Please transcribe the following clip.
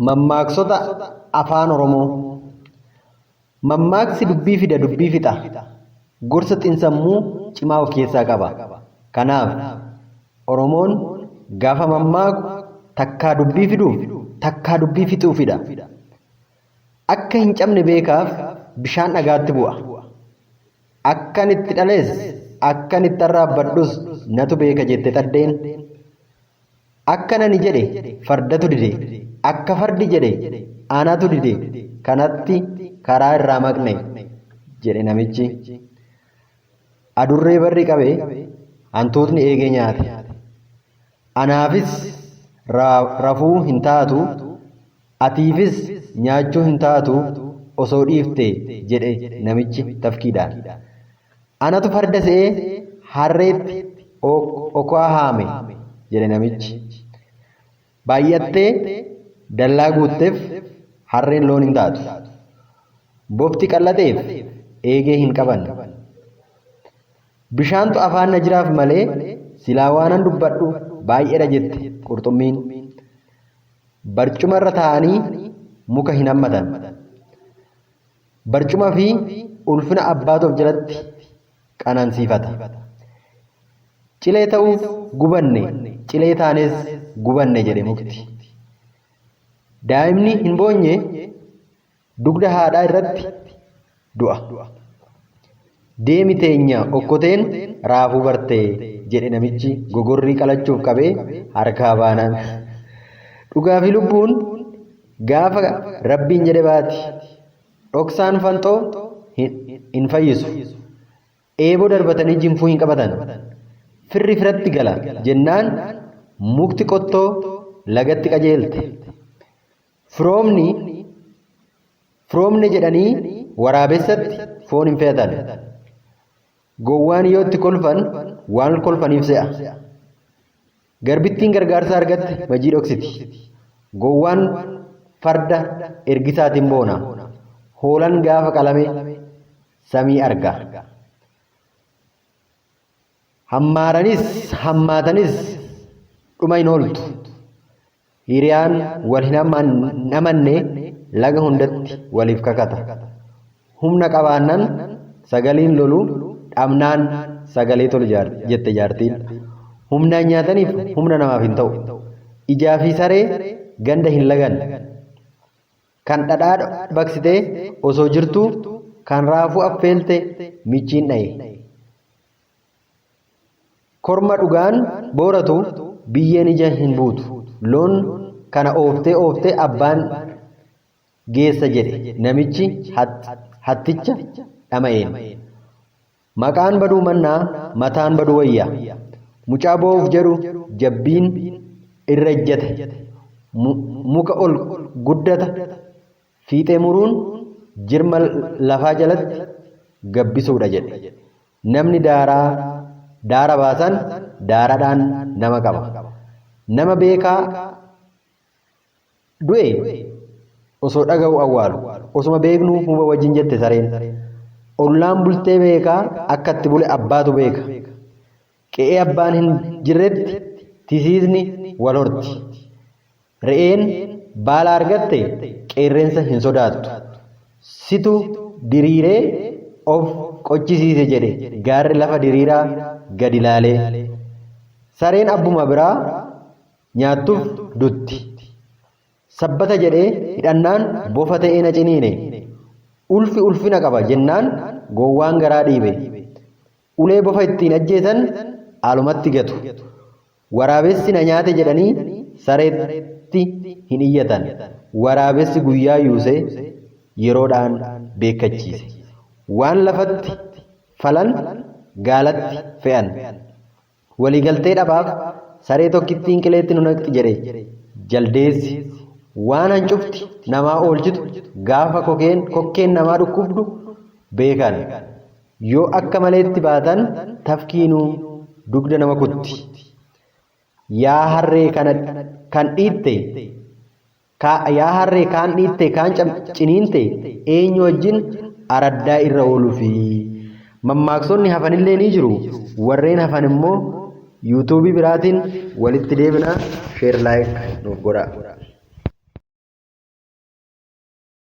Mammaaksota afaan Oromoo. Mammaaksi dubbii fida dubbii fixa. Gorsa xiinsammuu cimaa of keessaa qaba. Kanaaf Oromoon gaafa mammaaku takkaa dubbii fiduuf takkaa dubbii fixuufidha. Akka hin cabne beekaaf bishaan dhagaatti bu'a. Akkan itti dhalees akkan itti arraabbadhus natu beeka jette xaddeen. Akka nani jedhe fardatu dide. Akka fardi jedhe aanatu dide. Kanatti karaa irraa maqne jedhe namichi. Adurree barri qabee hantuutni eegee nyaate. Anaafis rafuu hin taatu, atiifis nyaachuu hin taatu osoo dhiifte jedhe namichi tafkiidhaan. Anatu farda se'ee harreetti okaa haame jedhe namichi. Baay'attee dallaa guutteef harreen loon hin taatu. Bofti qallateef eegee hin qaban. Bishaantu afaan na jiraaf malee silaa waanan dubbadhu baay'eedha jette qurxummiin. Barcuma irra taa'anii muka hin hammatan. Barcuma fi ulfina abbaatuuf jalatti qanansiifata. Cilee ta'uuf gubanne, cilee taanes gubanne jedhe mukti. Daa'imni hin boonye dugda haadhaa irratti du'a. Deemi teenya okkoteen raafuu bartee jedhe namichi gogorrii qalachuuf qabee harkaa baanaan. Dhugaa fi lubbuun gaafa rabbiin jedhe baati. Dhoksaan fanxoo hin fayyisu. Eeboo darbatanii jinfuu hin qabatan. Firri firatti gala jennaan mukti qottoo lagatti qajeelte. Firoomne jedhanii waraabessatti foon hin fe'atan. Gowwaan yoo itti kolfan waan kolfaniif se'a. Garbittiin gargaarsa argatte majii dhoksiti. Gowwaan farda ergisaatiin boona. Hoolaan gaafa qalame samii arga. Hammaatanis dhuma hin ooltu. Hiriyaan wal hin amanne laga hundatti waliif kakata. Humna qabaannan sagaliin lolu dhabnaan sagalee tolu jette jaartiin. Humnaan nyaataniif humna namaaf hin ta'u. Ijaa fi saree ganda hin lagan. Kan dhadhaa baqsitee osoo jirtuu kan raafuu affeelte michiin dhaye. Korma dhugaan booratu biyyeen ija hin buutu. Loon kana ooftee abbaan geessa jedhe namichi hatticha dhama'een. Maqaan baduu mannaa mataan baduu wayya. Mucaa boo'uuf jedhu jabbiin irra ejjate. Muka ol guddata. Fiixee muruun jirma lafaa jalatti gabbisuudha jedhe. Namni daara baasan daaraadhaan nama qaba. Nama beekaa du'e osoo dhaga'u awwaalu. Osuma beeknuu huba wajjin jette sareen. Ollaan bultee beekaa akka itti bule abbaatu beeka. Qe'ee abbaan hin jirretti tisiisni wal horti. Re'een baala argatte qeerrensa hin sodaattu. Situ diriiree of qochisiise jedhe gaarri lafa diriiraa gad ilaalee. Sareen abbuma biraa nyaattuuf dutti. Sabbata jedhee hidhannaan bofa ta'ee na ciniine. Ulfi ulfina qaba jennaan gowwaan garaa dhiibe. Ulee bofa ittiin ajjeesan alumatti gatu. Waraabessi na nyaate jedhanii sareetti hin iyyatan. Waraabessi guyyaa yuusee yeroodhaan beekachiise. Waan lafatti falan gaalatti fe'an. Waliigaltee dhabaaf saree tokkittiin qileetti nu naqxi jedhe jaldeessi. Waan hancufti namaa oolchitu gaafa kokkeen namaa dhukkubdu beekan. Yoo akka maleetti baatan tafkiinuu dugda nama kutti. Yaa harree kan dhiitte kaan ciniinte eenyu wajjin araddaa irra oolufi. Mammaaksonni hafanillee ni jiru. Warreen hafan immoo yuutuubii biraatiin walitti deebina sheer laayik nuuf godhaa.